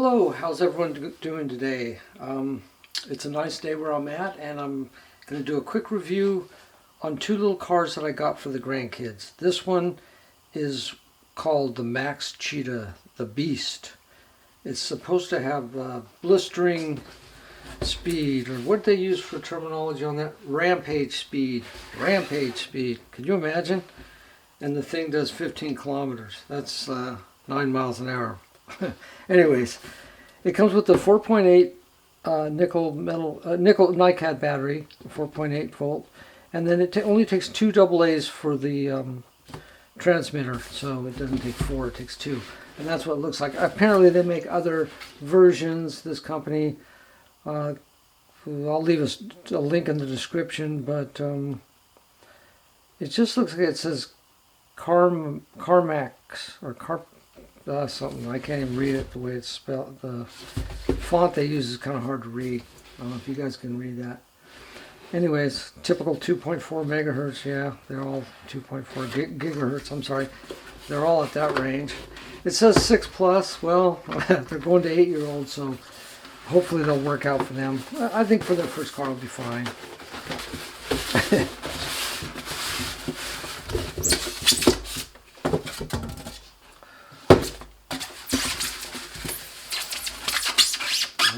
Hello, how's everyone doing today? It's a nice day where I'm at, and I'm going to do a quick review on two little cars that I got for the grandkids. This one is called the Max Cheetah, the Beast. It's supposed to have blistering speed, or what they use for terminology on that? Rampage speed. Rampage speed. Could you imagine? And the thing does 15 kilometers. That's 9 miles an hour. Anyways, it comes with the 4.8 nickel NiCad battery, 4.8 volt, and then it only takes two AA's for the transmitter, so it doesn't take four, it takes two, and that's what it looks like. Apparently, they make other versions. This company, I'll leave a link in the description, but it just looks like it says CarMax or Car. Something. I can't even read it the way it's spelled. The font they use is kind of hard to read. I don't know if you guys can read that. Anyways, typical 2.4 megahertz. Yeah, they're all 2.4 gigahertz. I'm sorry. They're all at that range. It says 6 plus. Well, they're going to 8-year-olds, so hopefully they'll work out for them. I think for their first car, it'll be fine.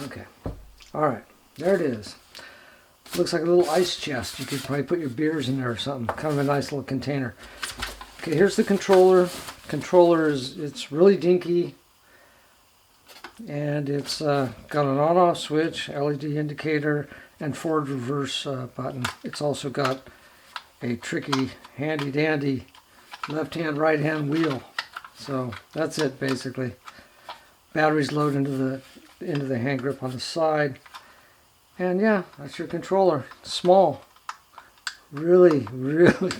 Okay, all right, there it is. Looks like a little ice chest. You could probably put your beers in there or something. Kind of a nice little container. Okay, here's the controller. It's really dinky, and it's got an on-off switch, LED indicator, and forward reverse button. It's also got a tricky, handy-dandy left-hand, right-hand wheel. So that's it basically. Batteries load into the hand grip on the side, and yeah, that's your controller. It's small, really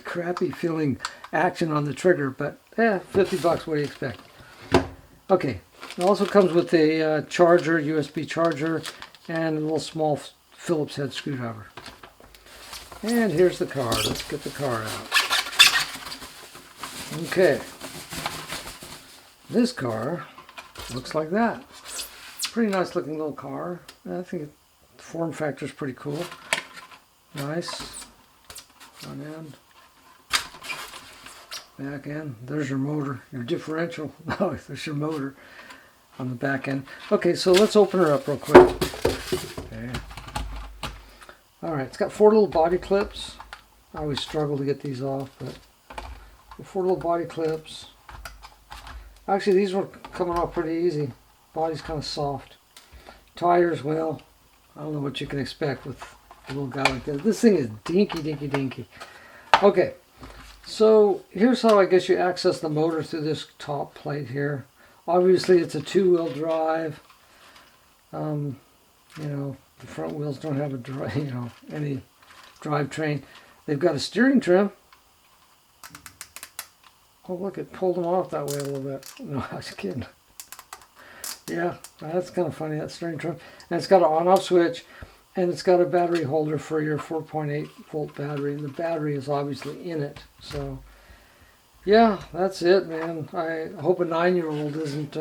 crappy feeling action on the trigger, but yeah, $50. What do you expect? Okay, it also comes with a charger, USB charger, and a little small Phillips head screwdriver. And here's the car. Let's get the car out. Okay, this car looks like that. Pretty nice looking little car. I think the form factor is pretty cool. Nice. Front end. Back end. There's your motor. Your differential. No, there's your motor on the back end. Okay, so let's open her up real quick. Okay. Alright, it's got 4 little body clips. I always struggle to get these off, but 4 little body clips. Actually, these were coming off pretty easy. Body's kind of soft. Tires, well, I don't know what you can expect with a little guy like this. This thing is dinky. Okay, so here's how I guess you access the motor through this top plate here. Obviously, it's a 2-wheel drive. You know, the front wheels don't have any drivetrain. They've got a steering trim. Oh, look, it pulled them off that way a little bit. No, I was kidding. Yeah, that's kind of funny, that steering trim. And it's got an on-off switch, and it's got a battery holder for your 4.8 volt battery, and the battery is obviously in it. So, yeah, that's it, man. I hope a 9-year-old isn't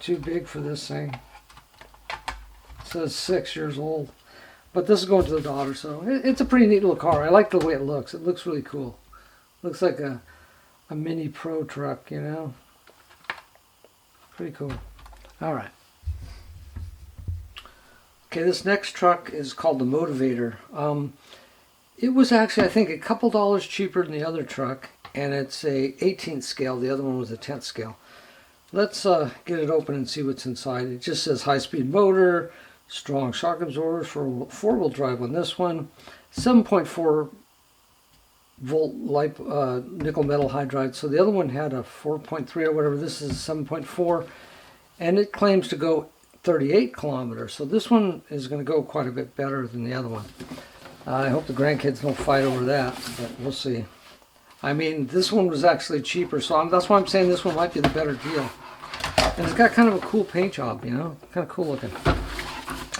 too big for this thing. It says 6 years old. But this is going to the daughter, so it's a pretty neat little car. I like the way it looks. It looks really cool. Looks like a mini pro truck, you know. Pretty cool. All right. Okay, this next truck is called the Motivator. It was actually, I think, a couple dollars cheaper than the other truck, and it's a 18th scale. The other one was a 10th scale. Let's get it open and see what's inside. It just says high-speed motor, strong shock absorbers for 4-wheel drive on this one, 7.4 volt nickel metal hydride. So the other one had a 4.3 or whatever. This is 7.4, and it claims to go 38 kilometers. So this one is going to go quite a bit better than the other one. I hope the grandkids don't fight over that, but we'll see. I mean, this one was actually cheaper, so that's why I'm saying this one might be the better deal. And it's got kind of a cool paint job, you know, kind of cool looking.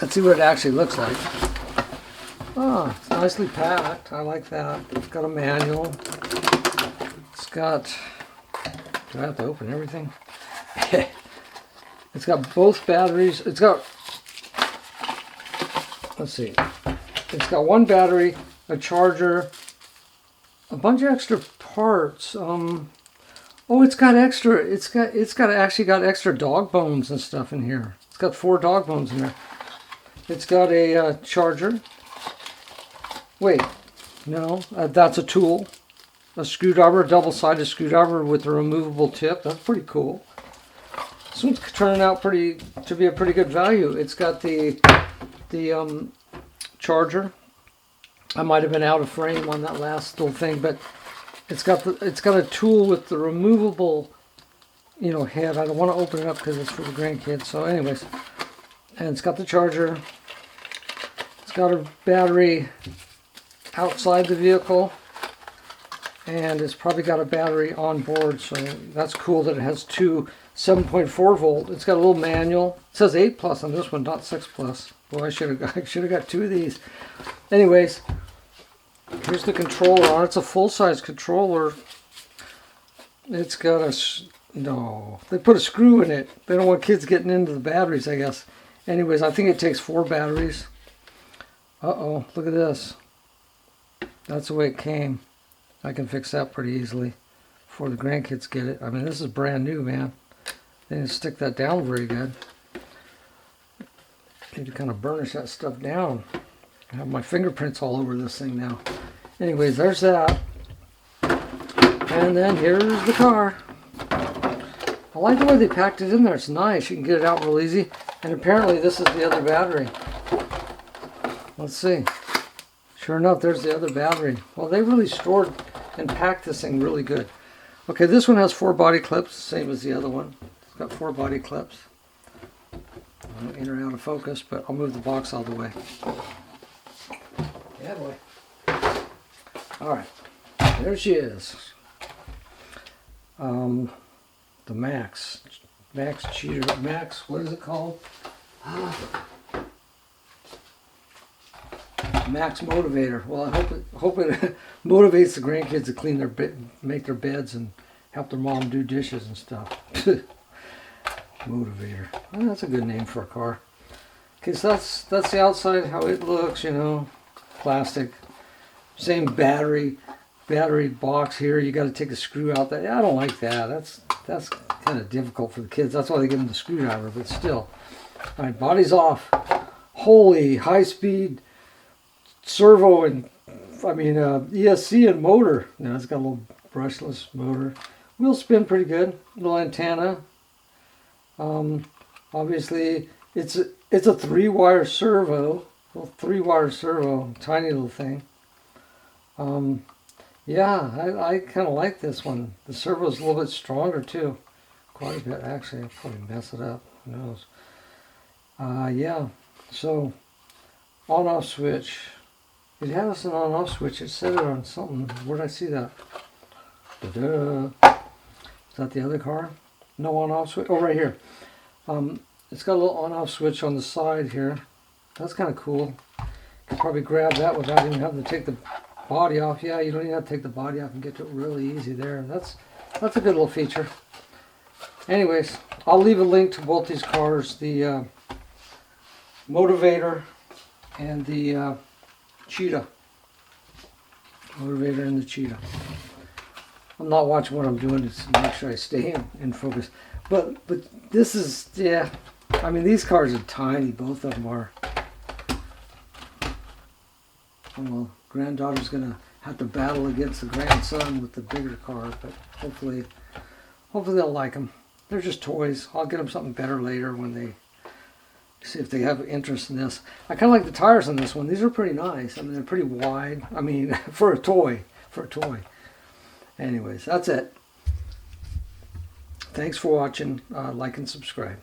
Let's see what it actually looks like. Oh, it's nicely packed. I like that. It's got a manual. It's got... Do I have to open everything? It's got both batteries. It's got, let's see, it's got one battery, a charger, a bunch of extra parts. Oh, it's got extra. It's actually got extra dog bones and stuff in here. It's got 4 dog bones in there. It's got a charger. Wait, no, that's a tool. A screwdriver, a double-sided screwdriver with a removable tip. That's pretty cool. This one's turning out to be a pretty good value. It's got the charger. I might have been out of frame on that last little thing, but it's got a tool with the removable, head. I don't want to open it up because it's for the grandkids. So, anyways, and it's got the charger. It's got a battery outside the vehicle, and it's probably got a battery on board. So that's cool that it has 2 7.4 volt. It's got a little manual. It says 8 plus on this one, not 6 plus. Well, I should have got 2 of these. Anyways, here's the controller. It's a full-size controller. It's got they put a screw in it. They don't want kids getting into the batteries, I guess. Anyways, I think it takes 4 batteries. Uh-oh, look at this. That's the way it came. I can fix that pretty easily before the grandkids get it. I mean, this is brand new, man. They didn't stick that down very good. Need to kind of burnish that stuff down. I have my fingerprints all over this thing now. Anyways, there's that. And then here's the car. I like the way they packed it in there. It's nice. You can get it out real easy. And apparently this is the other battery. Let's see. Sure enough, there's the other battery. Well, they really stored and packed this thing really good. Okay, this one has 4 body clips, same as the other one. It's got 4 body clips. In or out of focus, but I'll move the box all the way. Yeah, boy. Alright, there she is. The Max Cheetah. Max, what is it called? Max Motivator. Well, I hope it motivates the grandkids to clean make their beds and help their mom do dishes and stuff. Motivator. Well, that's a good name for a car. Okay, so that's the outside, how it looks, plastic. Same battery box here. You got to take the screw out. I don't like that. That's kind of difficult for the kids. That's why they give them the screwdriver, but still. All right, body's off. Holy high-speed servo and ESC and motor. Now it's got a little brushless motor. Wheels spin pretty good. Little antenna. Obviously it's a 3-wire servo. Little 3-wire servo. Tiny little thing. Yeah, I kind of like this one. The servo's a little bit stronger too. Quite a bit actually. I'll probably mess it up. Who knows? Yeah. So on-off switch. It has an on-off switch. It said it on something. Where'd I see that? Da-da. Is that the other car? No on-off switch. Oh, right here. It's got a little on-off switch on the side here. That's kind of cool. You can probably grab that without even having to take the body off. Yeah, you don't even have to take the body off and get to it really easy there. That's a good little feature. Anyways, I'll leave a link to both these cars, the Motivator and the Cheetah. Motivator and the Cheetah. I'm not watching what I'm doing to make sure I stay in focus. But this is, yeah, I mean, these cars are tiny. Both of them are. Well, granddaughter's going to have to battle against the grandson with the bigger car, but hopefully they'll like them. They're just toys. I'll get them something better later when they see if they have interest in this. I kind of like the tires on this one. These are pretty nice. I mean, they're pretty wide. I mean, for a toy. Anyways, that's it. Thanks for watching. Like and subscribe.